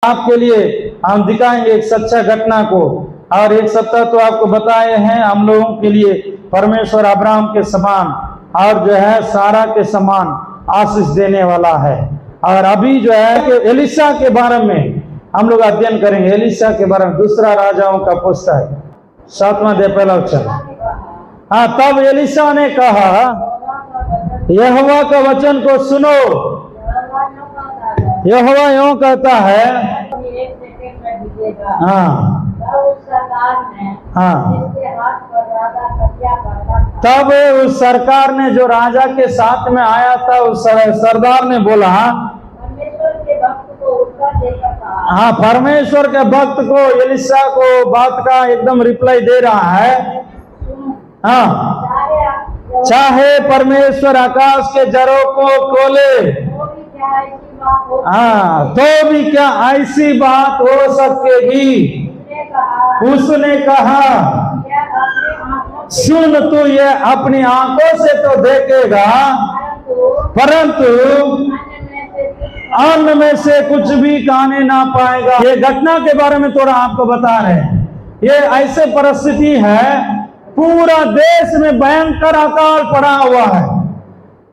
आपके लिए हम दिखाएंगे एक सच्चा घटना को। और एक सप्ताह तो आपको बताए हैं हम लोगों के लिए परमेश्वर अब्राहम के समान और जो है सारा के समान आशीष देने वाला है। और अभी जो है कि एलिशा के बारे में हम लोग अध्ययन करेंगे। एलिशा के बारे में दूसरा राजाओं का पुस्तक 7वां अध्याय पहला वचन। हाँ, तब एलिशा ने कहा यहोवा का वचन को सुनो। यहोवा यूं कहता है, हाँ हाँ, तब उस सरकार ने जो राजा के साथ में आया था उस सरदार ने बोला, हाँ, परमेश्वर के भक्त को एलिशा को बात का एकदम रिप्लाई दे रहा है। हाँ, चाहे परमेश्वर आकाश के जरों को खोले, हाँ, तो भी क्या ऐसी बात हो सकेगी। उसने कहा, सुन, तू ये अपनी आंखों से तो देखेगा, परंतु अन्न में से कुछ भी खाने ना पाएगा। ये घटना के बारे में थोड़ा आपको बता रहे हैं। ये ऐसे परिस्थिति है, पूरा देश में भयंकर अकाल पड़ा हुआ है।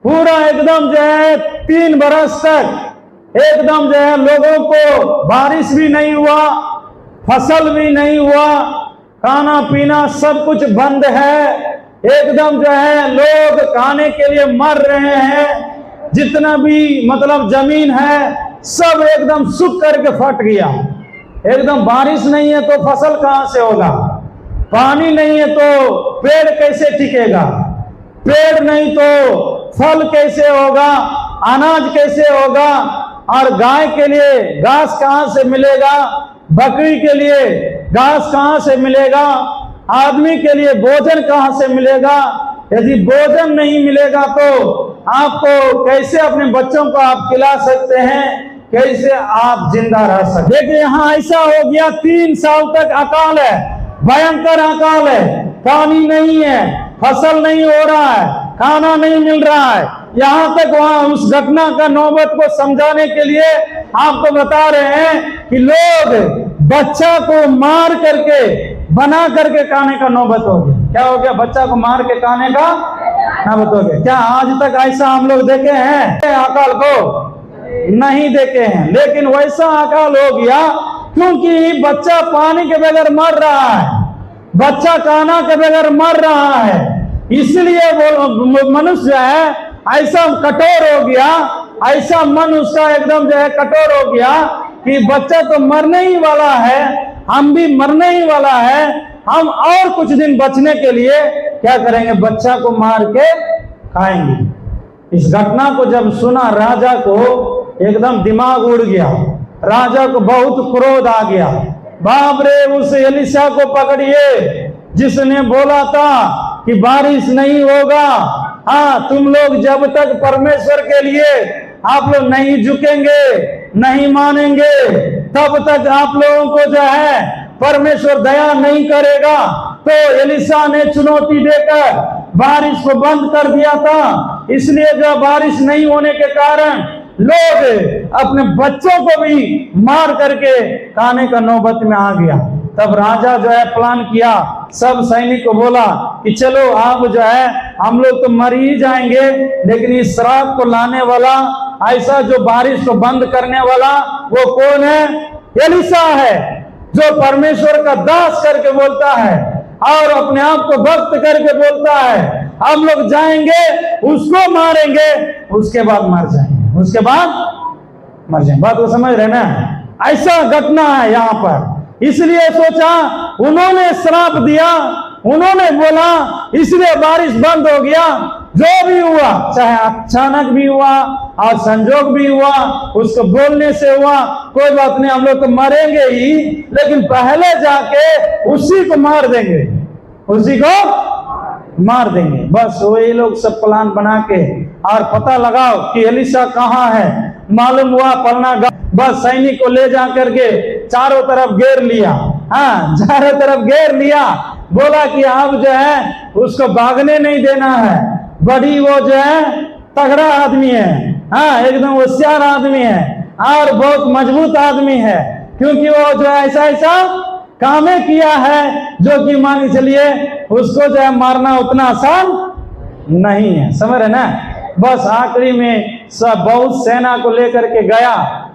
पूरा एकदम जो है 3 बरस तक एकदम जो है लोगों को बारिश भी नहीं हुआ, फसल भी नहीं हुआ, खाना पीना सब कुछ बंद है। एकदम जो है लोग खाने के लिए मर रहे हैं। जितना भी मतलब जमीन है सब एकदम सूख करके फट गया। एकदम बारिश नहीं है तो फसल कहां से होगा, पानी नहीं है तो पेड़ कैसे टिकेगा, पेड़ नहीं तो फल कैसे होगा, अनाज कैसे होगा, और गाय के लिए घास कहां से मिलेगा, बकरी के लिए घास कहां से मिलेगा, आदमी के लिए भोजन कहां से मिलेगा। यदि भोजन नहीं मिलेगा तो आपको कैसे अपने बच्चों को आप खिला सकते हैं, कैसे आप जिंदा रह सकते। देखिए यहाँ ऐसा हो गया, 3 साल तक अकाल है, भयंकर अकाल है, पानी नहीं है, फसल नहीं हो रहा है, खाना नहीं मिल रहा है। यहाँ तक वहां उस घटना का नौबत को समझाने के लिए आपको बता रहे हैं कि लोग बच्चा को मार करके बना करके खाने का नौबत हो गया। क्या हो गया? बच्चा को मार के खाने का नौबत हो गया। क्या आज तक ऐसा हम लोग देखे हैं? अकाल को नहीं देखे हैं, लेकिन वैसा अकाल हो गया क्योंकि बच्चा पानी के बगैर मर रहा है, बच्चा खाना के बगैर मर रहा है। इसलिए वो मनुष्य है ऐसा कठोर हो गया, ऐसा मन उसका एकदम जो है कठोर हो गया कि बच्चा तो मरने ही वाला है, हम भी मरने ही वाला है, हम और कुछ दिन बचने के लिए क्या करेंगे? बच्चा को मार के खाएंगे। इस घटना को जब सुना राजा को एकदम दिमाग उड़ गया, राजा को बहुत क्रोध आ गया। बाप रे, उस एलिशा को पकड़िए जिसने बोला था कि बारिश नहीं होगा। हाँ, तुम लोग जब तक परमेश्वर के लिए आप लोग नहीं झुकेंगे, नहीं मानेंगे, तब तक आप लोगों को जो है परमेश्वर दया नहीं करेगा। तो एलिशा ने चुनौती देकर बारिश को बंद कर दिया था। इसलिए जो बारिश नहीं होने के कारण लोग अपने बच्चों को भी मार करके खाने का नौबत में आ गया। तब राजा जो है प्लान किया, सब सैनिक को बोला कि चलो आप जो है हम लोग तो मर ही जाएंगे, लेकिन इस श्राप को लाने वाला, ऐसा जो बारिश को बंद करने वाला, वो कौन है? एलिशा है, जो परमेश्वर का दास करके बोलता है और अपने आप को भक्त करके बोलता है। हम लोग जाएंगे, उसको मारेंगे, उसके बाद मर जाएंगे, उसके बाद मर जाएंगे। बात को समझ रहे ना? ऐसा घटना है यहाँ पर। इसलिए सोचा, उन्होंने श्राप दिया, उन्होंने बोला, इसलिए बारिश बंद हो गया। जो भी हुआ, चाहे अचानक भी हुआ और संजोग भी हुआ, उसको बोलने से हुआ, कोई बात नहीं, हम लोग तो मरेंगे ही, लेकिन पहले जाके उसी को मार देंगे, उसी को मार देंगे। बस वही लोग सब प्लान बना के और पता लगाओ कि एलिशा कहाँ है। मालूम हुआ पलना, बस सैनिक को ले जा करके चारों तरफ घेर लिया। हाँ, चारों तरफ घेर लिया, बोला कि आप जो है उसको भागने नहीं देना है। बड़ी वो जो है तगड़ा आदमी है, हाँ, एकदम होशियार आदमी है और बहुत मजबूत आदमी है। क्योंकि वो जो है ऐसा ऐसा कामें किया है जो कि मान के चलिए उसको जो है मारना उतना आसान नहीं है। समझ रहे ना। बस आखिरी में सब बहुत सेना को लेकर के गया,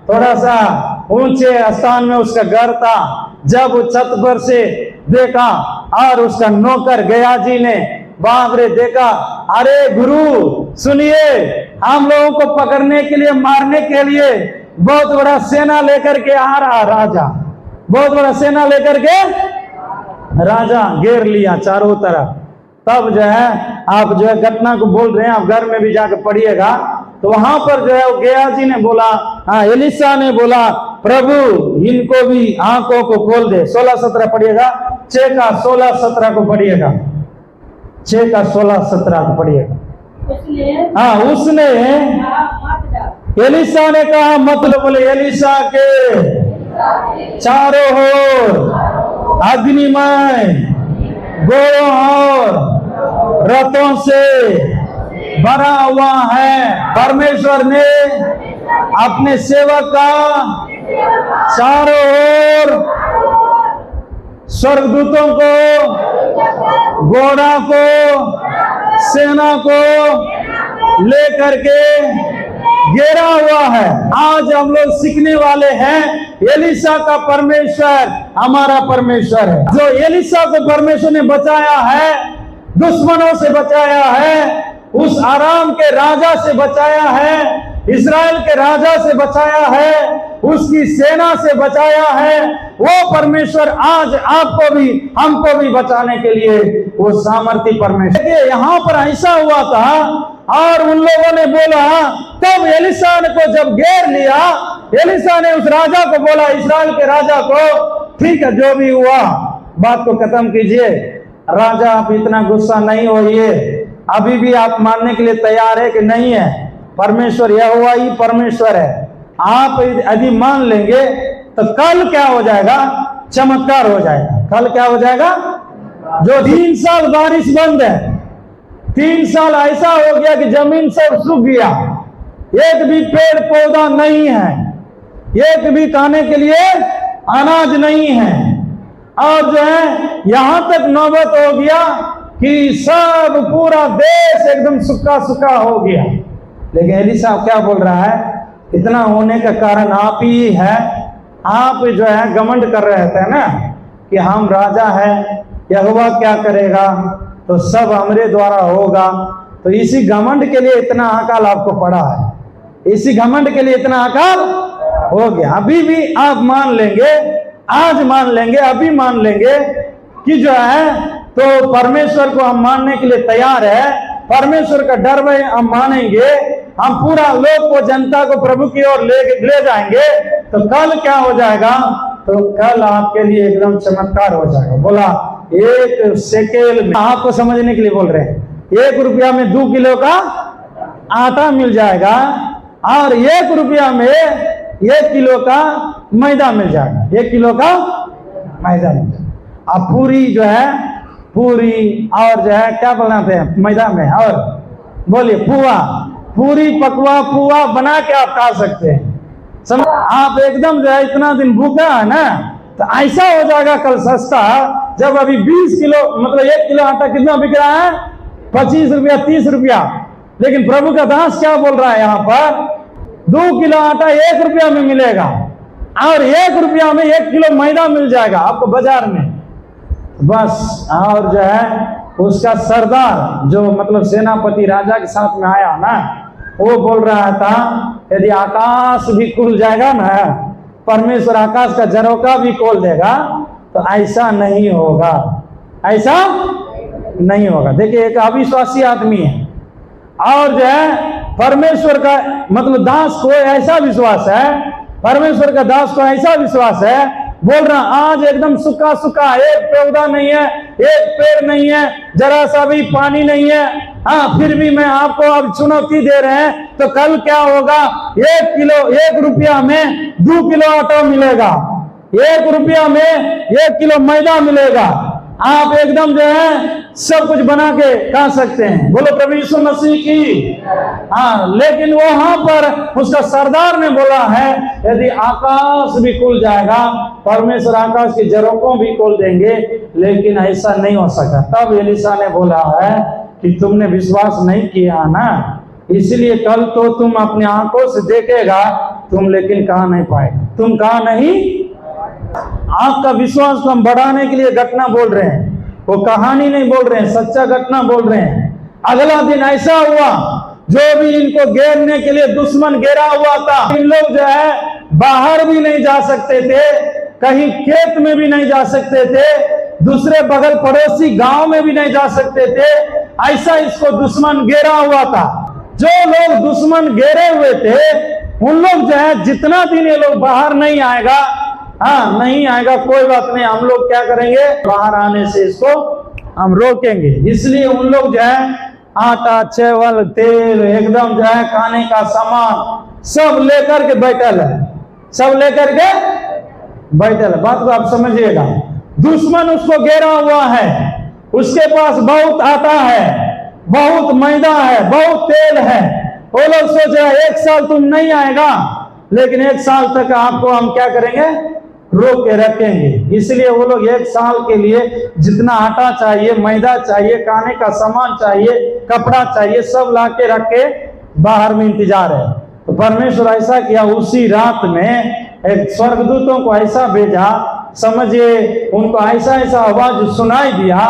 थोड़ा सा ऊंचे स्थान में उसका घर था। जब वो छत पर से देखा और उसका नौकर गयाजी ने बाप रे देखा, अरे गुरु सुनिए, हम लोगों को पकड़ने के लिए मारने के लिए बहुत बड़ा सेना लेकर के आ रहा राजा, बहुत बड़ा सेना लेकर के राजा घेर लिया चारों तरफ। तब जो है आप जो है घटना को बोल रहे हैं, आप घर में भी जाकर पढ़िएगा। तो वहां पर जो है वो गेहाजी ने बोला, हाँ एलिशा ने बोला, प्रभु इनको भी आंखों को खोल दे। 16-17 पढ़िएगा, 6 का 16-17 को पढ़िएगा, 6 का 16-17 को पढ़िएगा। हाँ उसने एलिशा ने कहा, मतलब बोले एलिशा के चारों ओर अग्निमय घोड़ों और रथों से भरा हुआ है। परमेश्वर ने अपने सेवक का चारों ओर स्वर्गदूतों को, घोड़ा को, सेना को लेकर के घेरा हुआ है। आज हम लोग सीखने वाले हैं, एलिशा का परमेश्वर हमारा परमेश्वर है। जो एलिशा को परमेश्वर ने बचाया है, दुश्मनों से बचाया है, उस आराम के राजा से बचाया है, इस्राएल के राजा से बचाया है, उसकी सेना से बचाया है, वो परमेश्वर आज आपको भी हमको भी बचाने के लिए वो सामर्थी परमेश्वर। देखिए यहाँ पर ऐसा हुआ था और उन लोगों ने बोला, तब एलिशा को जब घेर लिया, एलिशा ने उस राजा को बोला, इस्राएल के राजा को, ठीक है जो भी हुआ बात को खत्म कीजिए, राजा आप इतना गुस्सा नहीं होइए, अभी भी आप मानने के लिए तैयार है कि नहीं है परमेश्वर यहोवा ही परमेश्वर है। आप यदि मान लेंगे तो कल क्या हो जाएगा, चमत्कार हो जाएगा। कल क्या हो जाएगा, जो 3 साल बारिश बंद है, 3 साल ऐसा हो गया कि जमीन सब सूख गया, एक भी पेड़ पौधा नहीं है, एक भी खाने के लिए अनाज नहीं है, और जो है यहां तक नौबत हो गया कि सब पूरा देश एकदम सूखा सूखा हो गया। लेकिन एलिशा क्या बोल रहा है, इतना होने का कारण आप ही है। आप जो है घमंड कर रहे थे ना कि हम राजा हैं, यहोवा क्या करेगा, तो सब हमरे द्वारा होगा। तो इसी घमंड के लिए इतना अकाल आपको पड़ा है, इसी घमंड के लिए इतना अकाल हो गया। अभी भी आप मान लेंगे, आज मान लेंगे, अभी मान लेंगे कि जो है तो परमेश्वर को हम मानने के लिए तैयार है, परमेश्वर का डर में हम मानेंगे, हम पूरा लोग को, जनता को प्रभु की ओर ले जाएंगे, तो कल क्या हो जाएगा, तो कल आपके लिए एकदम चमत्कार हो जाएगा। बोला 1 शेकेल में, आपको समझने के लिए बोल रहे हैं, 1 रुपया में 2 किलो का आटा मिल जाएगा और 1 रुपया में 1 किलो का मैदा मिल जाएगा, 1 किलो का मैदा मिल जाएगा। अब पूरी जो है, पूरी और जो है क्या बनाते हैं मैदा में, और बोलिए पुआ, पूरी पकवा पुआ बना के आप खा सकते हैं। समझ, आप एकदम जो है इतना दिन भूखा है ना, तो ऐसा हो जाएगा कल सस्ता। जब अभी 20 किलो मतलब 1 किलो आटा कितना बिक रहा है, 25 रुपया 30 रुपया, लेकिन प्रभु का दास क्या बोल रहा है यहाँ पर, 2 किलो आटा 1 रुपया में मिलेगा और 1 रुपया में 1 किलो मैदा मिल जाएगा आपको बाजार में। बस, और जो है उसका सरदार जो मतलब सेनापति राजा के साथ में आया ना, वो बोल रहा था यदि आकाश भी खुल जाएगा ना, परमेश्वर आकाश का झरोका भी खोल देगा, तो ऐसा नहीं होगा, ऐसा नहीं होगा। देखिए एक अविश्वासी आदमी है और जो है परमेश्वर का मतलब दास को ऐसा विश्वास है, परमेश्वर का दास को ऐसा विश्वास है, बोल रहा आज एकदम सूखा सूखा, एक पौधा नहीं है, एक पेड़ नहीं है, जरा सा भी पानी नहीं है, हाँ फिर भी मैं आपको अब चुनौती दे रहे हैं, तो कल क्या होगा, 1 रुपया में 2 किलो आटा मिलेगा, 1 रुपया में 1 किलो मैदा मिलेगा। आप एकदम जो है सब कुछ बना के खा सकते हैं। बोलो प्रभु यीशु मसीह की। हाँ, लेकिन वहां पर उसका सरदार ने बोला है यदि आकाश भी खुल जाएगा, परमेश्वर आकाश की झरोखों भी खोल देंगे, लेकिन ऐसा नहीं हो सका। तब एलीशा ने बोला है कि तुमने विश्वास नहीं किया ना, इसलिए कल तो तुम अपनी आंखों से देखेगा तुम, लेकिन कहा नहीं पाएगा। तुम कहा नहीं। आपका विश्वास को हम बढ़ाने के लिए घटना बोल रहे हैं, वो कहानी नहीं बोल रहे हैं, सच्चा घटना बोल रहे हैं। अगला दिन ऐसा हुआ, जो भी इनको घेरने के लिए दुश्मन घेरा हुआ था, इन लोग जो है बाहर भी नहीं जा सकते थे, कहीं खेत में भी नहीं जा सकते थे, दूसरे बगल पड़ोसी गांव में भी नहीं जा सकते थे। ऐसा इसको दुश्मन घेरा हुआ था। जो लोग दुश्मन घेरे हुए थे उन लोग जो है जितना दिन ये लोग बाहर नहीं आएगा, हाँ नहीं आएगा, कोई बात नहीं, हम लोग क्या करेंगे, बाहर आने से इसको हम रोकेंगे। इसलिए उन लोग जो है आटा, चावल, तेल, एकदम जो है खाने का सामान सब लेकर के बैठल है, सब लेकर के बैठल है। बात को आप समझिएगा। दुश्मन उसको घेरा हुआ है, उसके पास बहुत आटा है, बहुत मैदा है, बहुत तेल है। वो लोग सोच रहे हैं 1 साल तुम नहीं आएगा, लेकिन 1 साल तक आपको हम क्या करेंगे, रोक के रखेंगे। इसलिए वो लोग 1 साल के लिए जितना आटा चाहिए, मैदा चाहिए, खाने का सामान चाहिए, कपड़ा चाहिए, सब ला के रख के बाहर में इंतजार है। तो परमेश्वर ऐसा किया, उसी रात में एक स्वर्गदूतों को ऐसा भेजा, समझिए उनको ऐसा ऐसा आवाज सुनाई दिया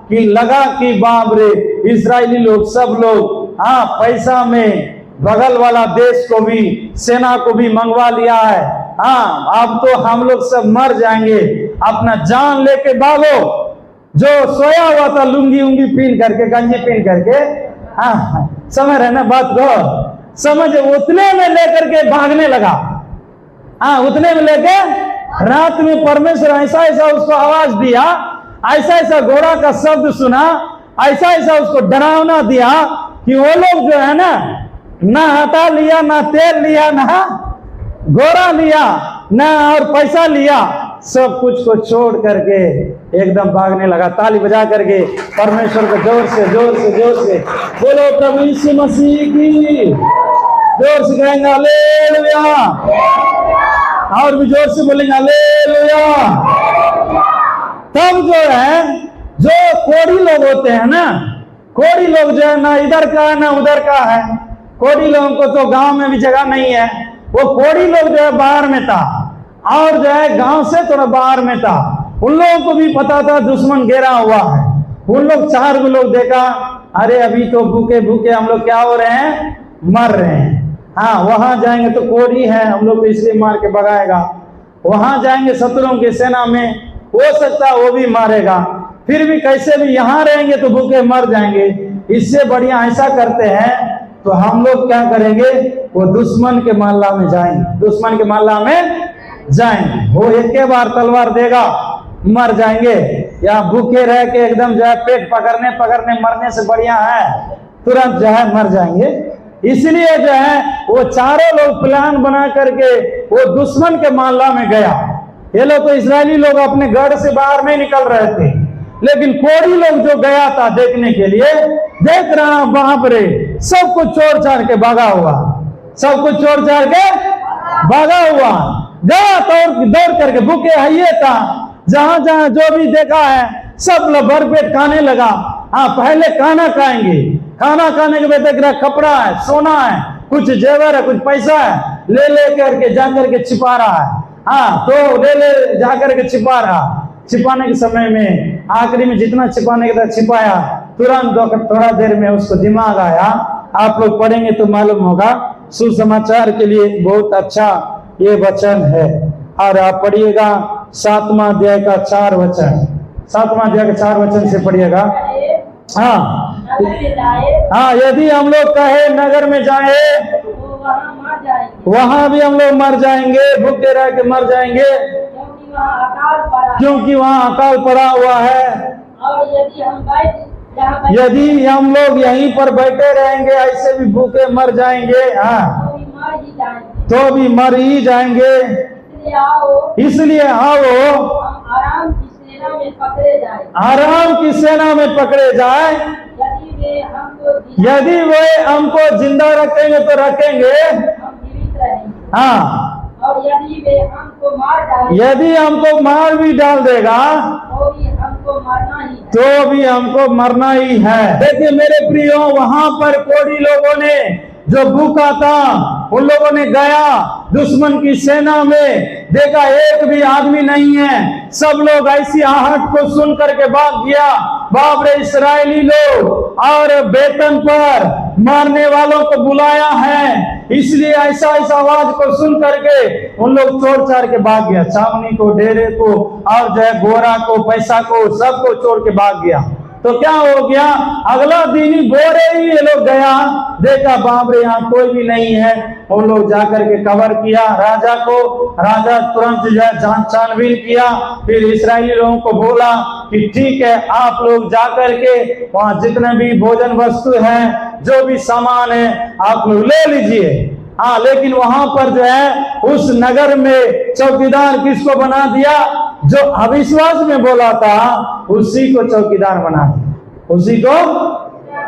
कि लगा कि बाप रे, इस्राएली लोग सब लोग हाँ पैसा में बगल वाला देश को भी, सेना को भी मंगवा लिया है। हाँ, अब तो हम लोग सब मर जाएंगे, अपना जान लेके भागो। जो सोया हुआ था लुंगी उंगी पीन करके, गंजी पीन करके, हाँ समझ रहे ना बात को, समझ, उतने में लेकर के भागने लगा। हाँ, उतने में लेके रात में परमेश्वर ऐसा ऐसा उसको आवाज दिया, ऐसा ऐसा घोड़ा का शब्द सुना, ऐसा ऐसा उसको डरावना दिया कि वो लोग जो है ना आटा लिया, ना तेल लिया, ना घोड़ा लिया, ना और पैसा लिया, सब कुछ को छोड़ करके एकदम भागने लगा। ताली बजा करके परमेश्वर को जोर से जोर से जोर से बोलो प्रभु यीशु मसीह की। जोर से कहेंगे हालेलुया, और भी जोर से बोलेंगे हालेलुया। तब जो है, जो कोढ़ी लोग होते हैं ना, कोढ़ी लोग जो है ना इधर का है ना उधर का है, कोढ़ी लोगों को तो गांव में भी जगह नहीं है, वो कोढ़ी लोग जो है बाहर में था, और जो है गांव से थोड़ा बाहर में था। उन लोगों को भी पता था दुश्मन घेरा हुआ है। उन लोग 4 लोग देखा, अरे अभी तो भूखे भूखे हम लोग क्या हो रहे हैं, मर रहे हैं। हाँ, वहां जाएंगे तो कोढ़ी है, हम लोग को इसलिए मार के भगाएगा। वहां जाएंगे शत्रुओं की सेना में, हो सकता है वो भी मारेगा, फिर भी कैसे भी यहाँ रहेंगे तो भूखे मर जाएंगे। इससे बढ़िया ऐसा करते हैं, तो हम लोग क्या करेंगे, वो दुश्मन के मोहल्ला में जाएंगे, दुश्मन के मोहल्ला में जाएंगे, वो एक के बार तलवार देगा, मर जाएंगे। या भूखे रह के एकदम जो है पेट पकड़ने मरने से बढ़िया है तुरंत जो है मर जाएंगे। इसलिए जो है वो 4 लोग प्लान बना करके वो दुश्मन के मोहल्ला में गया। ये लोग तो इस्राएली लोग अपने घर से बाहर नहीं निकल रहे थे, लेकिन कोढ़ी लोग जो गया था देखने के लिए, देख रहा बाप रे, सब कुछ छोड़ छाड़ के भागा हुआ, सब कुछ छोड़ छाड़ के भागा हुआ, गया तो दौड़ करके भूखे है था, जहां जहां जो भी देखा है सब लोग भर पेट खाने लगा। हाँ, पहले खाना खाएंगे, खाना खाने के बाद देख रहा कपड़ा है, सोना है, कुछ जेवर है, कुछ पैसा है, ले करके जा करके छिपा रहा है। हाँ, तो ले जा करके छिपा रहा। छिपाने के समय में आखिरी में जितना छिपाने के था छिपाया, तुरंत थोड़ा देर में उसको दिमाग आया। आप लोग पढ़ेंगे तो मालूम होगा। सुसमाचार के लिए बहुत अच्छा ये वचन है, और आप पढ़िएगा 7वां अध्याय का 4 वचन, 7वां अध्याय के 4 वचन से पढ़िएगा। हाँ, यदि हम लोग कहे नगर में जाए, वहां भी हम लोग मर जाएंगे, भूखे रह के मर जाएंगे, क्योंकि वहाँ अकाल पड़ा हुआ है। और यदि हम लोग यहीं पर बैठे रहेंगे, ऐसे भी भूखे मर जाएंगे, हाँ तो भी मर ही जाएंगे। इसलिए आओ सेना में पकड़े जाए, आराम की सेना में पकड़े जाए, यदि वे हमको जिंदा रखेंगे तो रखेंगे, हम जीवित रहेंगे। हाँ, और यदि वे हमको मार डालें, यदि हमको मार भी डाल देगा तो भी हमको मरना ही है। तो भी हमको मरना ही है। देखिए मेरे प्रियो, वहां पर कोढ़ी लोगों ने जो भूखा था, उन लोगों ने गया दुश्मन की सेना में, देखा एक भी आदमी नहीं है, सब लोग ऐसी आहट को सुन करके भाग गया। बाप रे, इस्राएली लोग और वेतन पर मारने वालों को बुलाया है, इसलिए ऐसा आवाज को सुन करके उन लोग चोर चार के भाग गया, छावनी को, डेरे को, और जो है गोरा को, पैसा को, सबको छोड़ के भाग गया। तो क्या हो गया, अगला दिन ही गोरे ही ये लोग गया, देखा बाप रे यहाँ कोई भी नहीं है। उन लोग जाकर के कवर किया राजा को, राजा तुरंत जो है जांच छानबीन किया, फिर इस्राएली लोगों को बोला कि ठीक है, आप लोग जाकर के वहां जितने भी भोजन वस्तु है, जो भी सामान है, आप लोग ले लीजिए। हाँ, लेकिन वहां पर जो है उस नगर में चौकीदार किसको बना दिया, जो अविश्वास में बोला था उसी को चौकीदार बना दिया, उसी को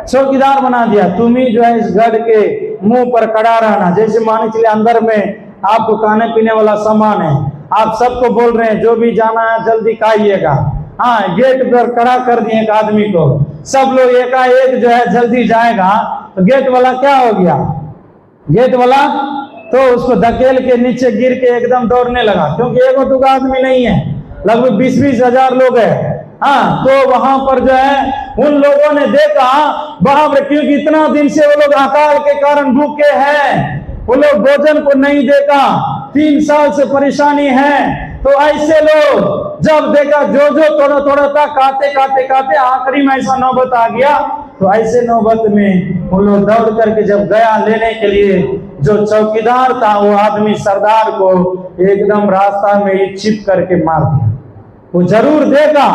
चौकीदार बना दिया। तुम ही जो है इस गढ़ के मुंह पर खड़ा रहना। जैसे मान चलिए अंदर में आपको खाने पीने वाला सामान है, आप सबको बोल रहे हैं जो भी जाना है जल्दी खाइएगा। हाँ, गेट पर खड़ा कर दिए एक आदमी को, सब लोग एकाएक जो है जल्दी जाएगा, तो गेट वाला क्या हो गया, गेट वाला तो उसको धकेल के नीचे गिर के एकदम दौड़ने लगा, क्योंकि एक दो आदमी नहीं है, लगभग 20-20 हजार लोग है। हाँ, तो वहां पर जो है उन लोगों ने देखा बाप रे, क्योंकि इतना दिन से वो लोग अकाल के कारण भूखे हैं, वो लोग भोजन को नहीं देखा, 3 साल से परेशानी है। तो ऐसे लोग जब देखा जो थोड़ा थोड़ा था, खाते आखिरी में ऐसा नौबत आ गया, तो ऐसे नौबत में वो लोग दौड़ करके जब गया लेने के लिए, जो चौकीदार था वो आदमी सरदार को एकदम रास्ता में ही छिप करके मार दिया। वो जरूर देखा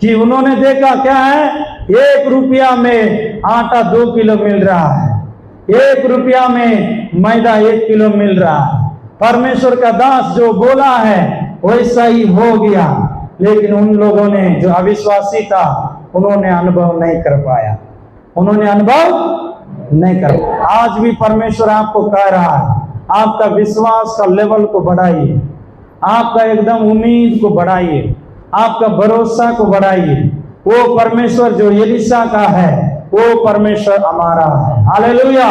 कि उन्होंने देखा क्या है, 1 रुपया में आटा 2 किलो मिल रहा है, 1 रुपया में मैदा 1 किलो मिल रहा है। परमेश्वर का दास जो बोला है वैसा ही हो गया, लेकिन उन लोगों ने जो अविश्वासी था उन्होंने अनुभव नहीं कर पाया, उन्होंने अनुभव नहीं कर पाया। आज भी परमेश्वर आपको कह रहा है, आपका विश्वास का लेवल को बढ़ाइए, आपका एकदम उम्मीद को बढ़ाइए, आपका भरोसा को बढ़ाइए। वो परमेश्वर जो एलीशा का है वो परमेश्वर हमारा है। हालेलुया,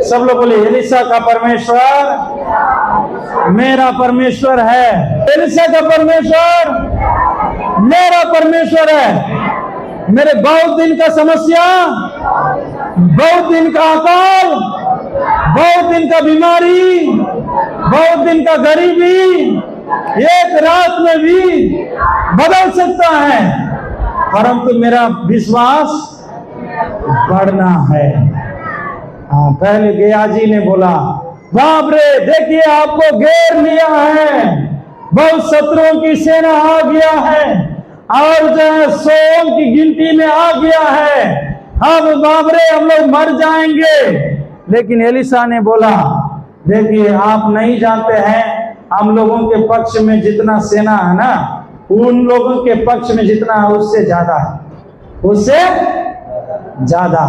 सब लोग बोले एलीशा का परमेश्वर मेरा परमेश्वर है। एलीशा का परमेश्वर मेरा परमेश्वर है। मेरे बहुत दिन का समस्या, बहुत दिन का अकाल, बहुत दिन का बीमारी, बहुत दिन का गरीबी एक रात में भी बदल सकता है, परंतु मेरा विश्वास बढ़ना है। हाँ, पहले गयाजी ने बोला बाप रे, देखिए आपको घेर लिया है, बहुत शत्रुओं की सेना आ गया है, और जो है 100 की गिनती में आ गया है, अब बाप रे हम लोग मर जाएंगे। लेकिन एलीशा ने बोला देखिए आप नहीं जानते हैं, हम लोगों के पक्ष में जितना सेना है ना, उन लोगों के पक्ष में जितना है उससे ज्यादा है, उससे ज्यादा।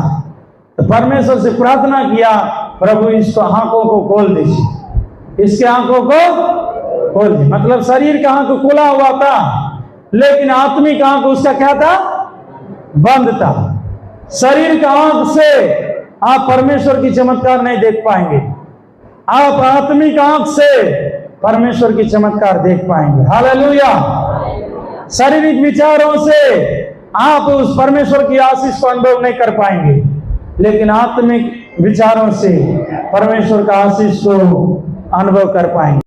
तो परमेश्वर से प्रार्थना किया, प्रभु इसको आंखों को खोल दीजिए, इसके आंखों को खोल दीजिए। मतलब शरीर का आंख खुला हुआ था, लेकिन आत्मिक आंख उसका क्या था, बंद था। शरीर का आंख से आप परमेश्वर की चमत्कार नहीं देख पाएंगे, आप आत्मिक आंख से परमेश्वर की चमत्कार देख पाएंगे। हालेलुया। शारीरिक विचारों से आप उस परमेश्वर की आशीष को अनुभव नहीं कर पाएंगे, लेकिन आत्मिक विचारों से परमेश्वर का आशीष को अनुभव कर पाएंगे।